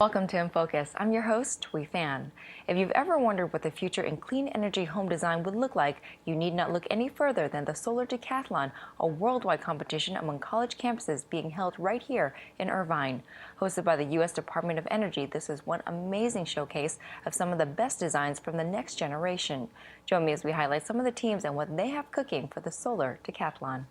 Welcome to In Focus. I'm your host, Thuỷ Phan. If you've ever wondered what the future in clean energy home design would look like, you need not look any further than the Solar Decathon, a worldwide competition among college campuses being held right here in Irvine. Hosted by the U.S. Department of Energy, this is one amazing showcase of some of the best designs from the next generation. Join me as we highlight some of the teams and what they have cooking for the Solar Decathon.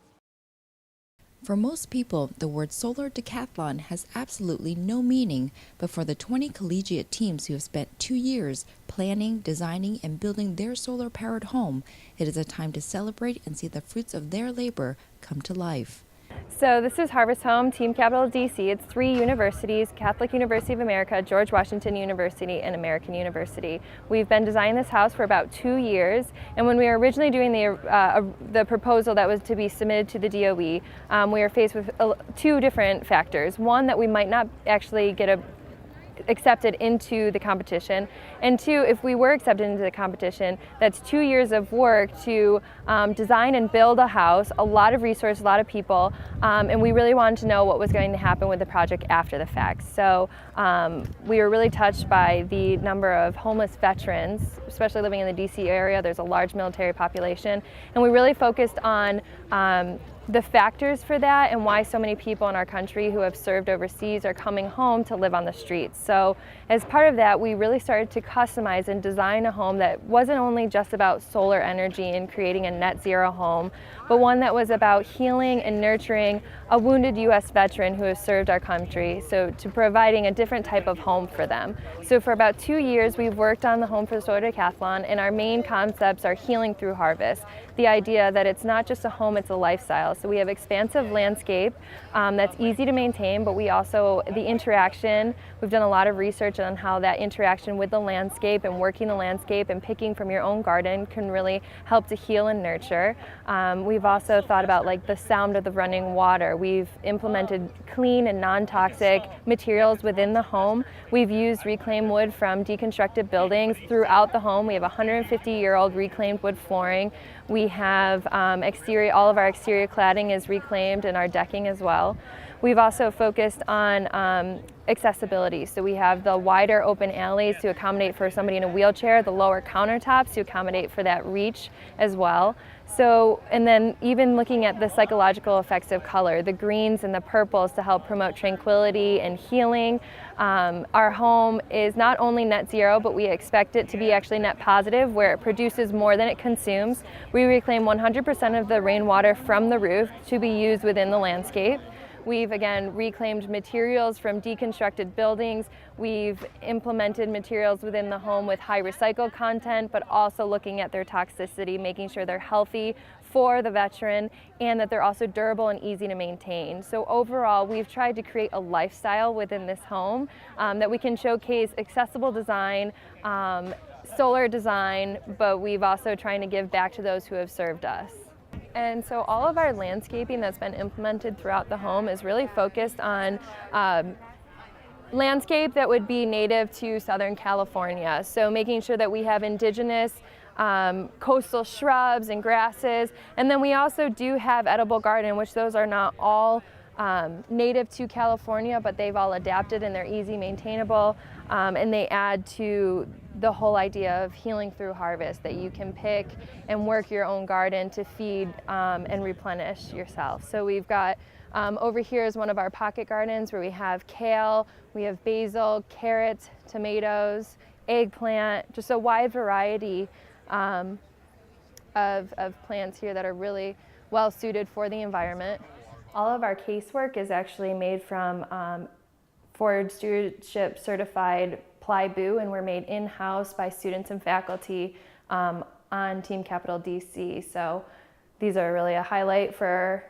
For most people, the word Solar Decathlon has absolutely no meaning, but for the 20 collegiate teams who have spent 2 years planning, designing, and building their solar-powered home, it is a time to celebrate and see the fruits of their labor come to life. So this is Harvest Home, Team Capital DC. It's 3 universities, Catholic University of America, George Washington University, and American University. We've been designing this house for about 2 years, and when we were originally doing the proposal that was to be submitted to the DOE, we were faced with 2 different factors. One, that we might not actually get accepted into the competition, and 2, if we were accepted into the competition, that's 2 years of work to design and build a house, a lot of resources, a lot of people, and we really wanted to know what was going to happen with the project after the fact. So we were really touched by the number of homeless veterans, especially living in the DC area. There's a large military population, and we really focused on the factors for that and why so many people in our country who have served overseas are coming home to live on the streets. So as part of that, we really started to customize and design a home that wasn't only just about solar energy and creating a net zero home, but one that was about healing and nurturing a wounded U.S. veteran who has served our country, so to providing a different type of home for them. So for about 2 years, we've worked on the home for the Solar Decathlon, and our main concepts are healing through harvest. The idea that it's not just a home, it's a lifestyle. So we have expansive landscape that's easy to maintain, but we also, the interaction, we've done a lot of research on how that interaction with the landscape and working the landscape and picking from your own garden can really help to heal and nurture. We've also thought about like the sound of the running water. We've implemented clean and non-toxic materials within the home. We've used reclaimed wood from deconstructed buildings throughout the home. We have 150-year-old reclaimed wood flooring. We have all of our exterior cladding is reclaimed, and our decking as well. We've also focused on accessibility. So we have the wider open alleys to accommodate for somebody in a wheelchair, the lower countertops to accommodate for that reach as well. So, and then even looking at the psychological effects of color, the greens and the purples to help promote tranquility and healing. Our home is not only net zero, but we expect it to be actually net positive, where it produces more than it consumes. We reclaim 100% of the rainwater from the roof to be used within the landscape. We've again reclaimed materials from deconstructed buildings. We've implemented materials within the home with high recycled content, but also looking at their toxicity, making sure they're healthy for the veteran and that they're also durable and easy to maintain. So overall, we've tried to create a lifestyle within this home that we can showcase accessible design, solar design, but we've also trying to give back to those who have served us. And so all of our landscaping that's been implemented throughout the home is really focused on landscape that would be native to Southern California. So making sure that we have indigenous coastal shrubs and grasses. And then we also do have edible garden, which those are not all native to California, but they've all adapted and they're easy maintainable. And they add to the whole idea of healing through harvest, that you can pick and work your own garden to feed and replenish yourself. So we've got over here is one of our pocket gardens where we have kale, we have basil, carrots, tomatoes, eggplant, just a wide variety of plants here that are really well suited for the environment. All of our casework is actually made from Forward Stewardship certified plywood, and we're made in-house by students and faculty on Team Capital DC. So these are really a highlight for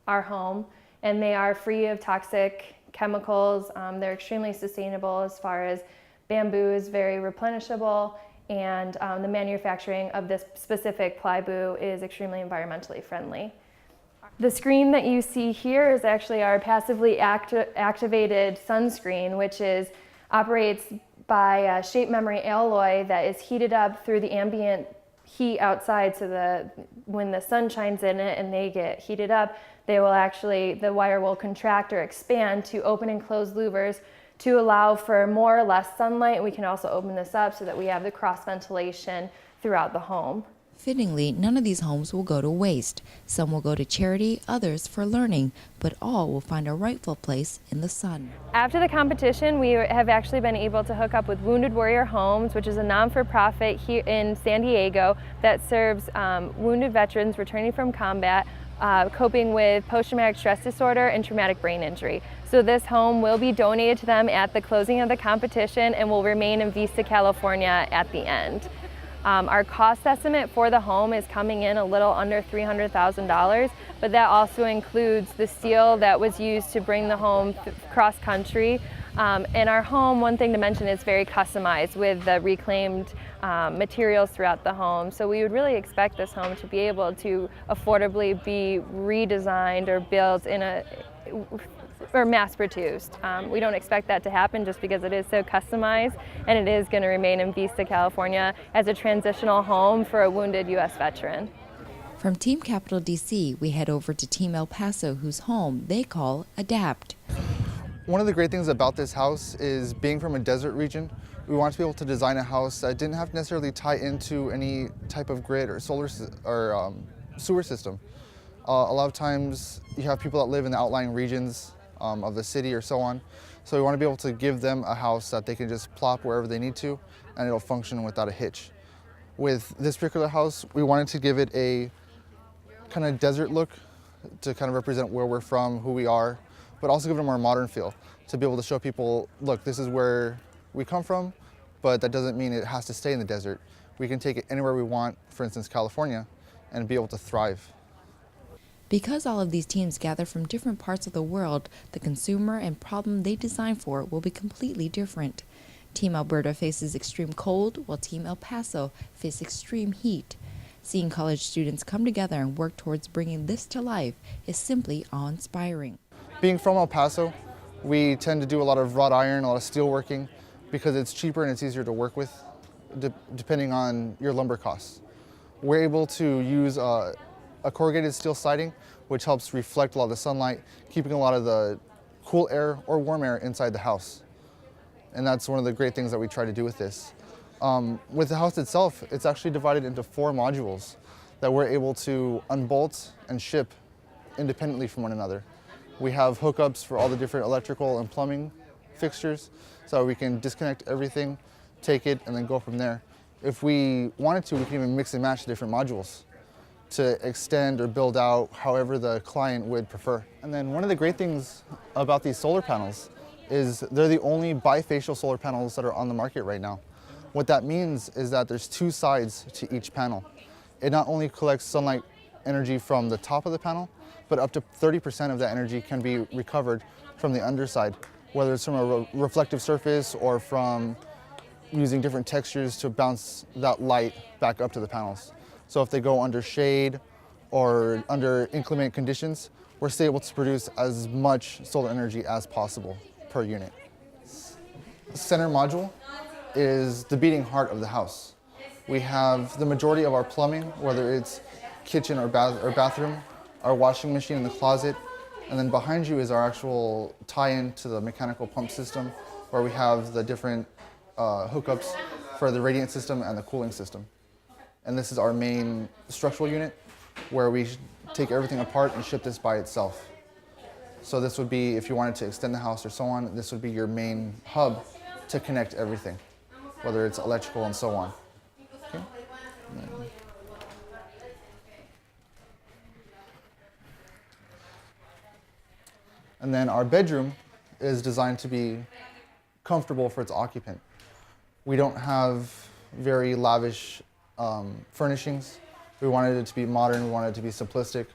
our home, and they are free of toxic chemicals. They're extremely sustainable as far as bamboo is very replenishable, and the manufacturing of this specific plywood is extremely environmentally friendly. The screen that you see here is actually our passively activated sunscreen, which operates by shape memory alloy that is heated up through the ambient heat outside, so when the sun shines in it and they get heated up, the wire will contract or expand to open and close louvers to allow for more or less sunlight. And we can also open this up so that we have the cross ventilation throughout the home. Fittingly, none of these homes will go to waste. Some will go to charity, others for learning, but all will find a rightful place in the sun. After the competition, we have actually been able to hook up with Wounded Warrior Homes, which is a non-for-profit here in San Diego that serves wounded veterans returning from combat, coping with post-traumatic stress disorder and traumatic brain injury. So this home will be donated to them at the closing of the competition and will remain in Vista, California at the end. Our cost estimate for the home is coming in a little under $300,000, but that also includes the steel that was used to bring the home cross country. And our home, one thing to mention, is very customized with the reclaimed materials throughout the home. So we would really expect this home to be able to affordably be redesigned or built in or mass-produced. We don't expect that to happen just because it is so customized, and it is going to remain in Vista, California as a transitional home for a wounded U.S. veteran. From Team Capital DC, we head over to Team El Paso, whose home they call Adapt. One of the great things about this house is being from a desert region. We wanted to be able to design a house that didn't have to necessarily tie into any type of grid or sewer system. A lot of times you have people that live in the outlying regions of the city or so on. So we want to be able to give them a house that they can just plop wherever they need to, and it'll function without a hitch. With this particular house, we wanted to give it a kind of desert look to kind of represent where we're from, who we are, but also give it a more modern feel to be able to show people, look, this is where we come from, but that doesn't mean it has to stay in the desert. We can take it anywhere we want, for instance, California, and be able to thrive. Because all of these teams gather from different parts of the world, the consumer and problem they design for will be completely different. Team Alberta faces extreme cold, while Team El Paso faces extreme heat. Seeing college students come together and work towards bringing this to life is simply awe-inspiring. Being from El Paso, we tend to do a lot of wrought iron, a lot of steel working, because it's cheaper and it's easier to work with, depending on your lumber costs. We're able to use a corrugated steel siding, which helps reflect a lot of the sunlight, keeping a lot of the cool air or warm air inside the house. And that's one of the great things that we try to do with this. With the house itself, it's actually divided into 4 modules that we're able to unbolt and ship independently from one another. We have hookups for all the different electrical and plumbing fixtures, so we can disconnect everything, take it, and then go from there. If we wanted to, we can even mix and match the different modules to extend or build out however the client would prefer. And then one of the great things about these solar panels is they're the only bifacial solar panels that are on the market right now. What that means is that there's 2 sides to each panel. It not only collects sunlight energy from the top of the panel, but up to 30% of that energy can be recovered from the underside, whether it's from a reflective surface or from using different textures to bounce that light back up to the panels. So if they go under shade or under inclement conditions, we're still able to produce as much solar energy as possible per unit. The center module is the beating heart of the house. We have the majority of our plumbing, whether it's kitchen or bathroom, our washing machine in the closet, and then behind you is our actual tie-in to the mechanical pump system, where we have the different hookups for the radiant system and the cooling system. And this is our main structural unit, where we take everything apart and ship this by itself. So this would be, if you wanted to extend the house or so on, this would be your main hub to connect everything, whether it's electrical and so on. Okay. And then our bedroom is designed to be comfortable for its occupant. We don't have very lavish furnishings. We wanted it to be modern, we wanted it to be simplistic.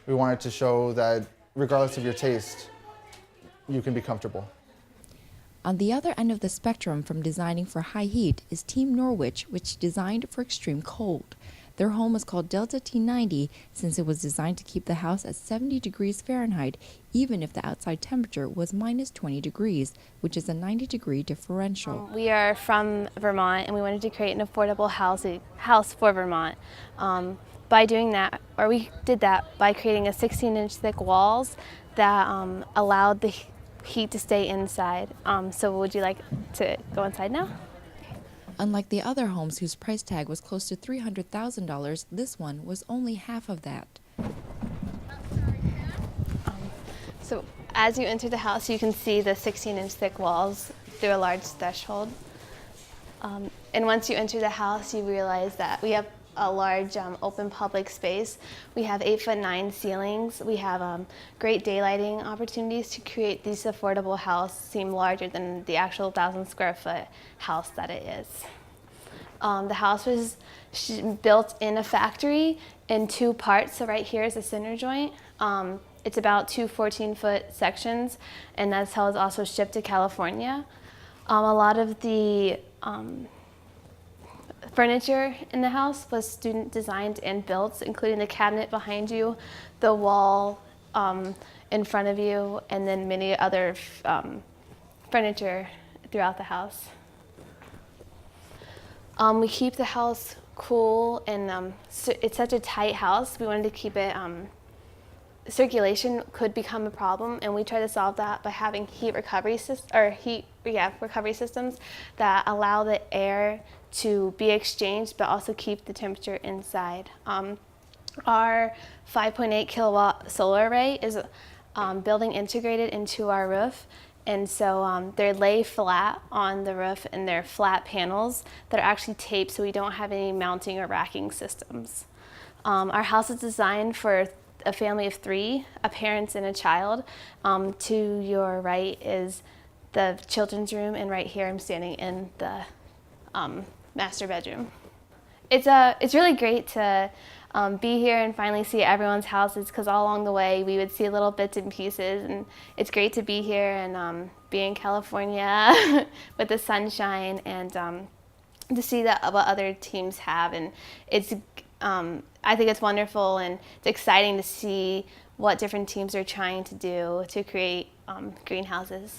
We wanted to show that regardless of your taste, you can be comfortable. On the other end of the spectrum from designing for high heat is Team Norwich, which designed for extreme cold. Their home is called Delta T90 since it was designed to keep the house at 70 degrees Fahrenheit, even if the outside temperature was minus 20 degrees, which is a 90-degree differential. We are from Vermont, and we wanted to create an affordable house for Vermont. By doing that, we did that by creating a 16-inch thick walls that allowed the heat to stay inside. So would you like to go inside now? Unlike the other homes whose price tag was close to $300,000, this one was only half of that. So as you enter the house, you can see the 16-inch thick walls through a large threshold. And once you enter the house, you realize that we have a large open public space. We have 8'9" ceilings. We have great daylighting opportunities to create this affordable house seem larger than the actual 1,000 square foot house that it is. The house was built in a factory in 2 parts. So right here is the center joint. It's about 2 14-foot sections, and that's how it's also shipped to California. A lot of the furniture in the house was student designed and built, including the cabinet behind you, the wall in front of you, and then many other furniture throughout the house. We keep the house cool, and it's such a tight house. We wanted to keep it, circulation could become a problem, and we try to solve that by having recovery systems that allow the air to be exchanged but also keep the temperature inside. Our 5.8 kilowatt solar array is building integrated into our roof, and so they're lay flat on the roof, and they're flat panels that are actually taped so we don't have any mounting or racking systems. Our house is designed for a family of 3, a parent and a child. To your right is the children's room, and right here I'm standing in the master bedroom. It's really great to be here and finally see everyone's houses, because all along the way we would see little bits and pieces, and it's great to be here and be in California with the sunshine, and to see that what other teams have, and it's I think it's wonderful, and it's exciting to see what different teams are trying to do to create greenhouses.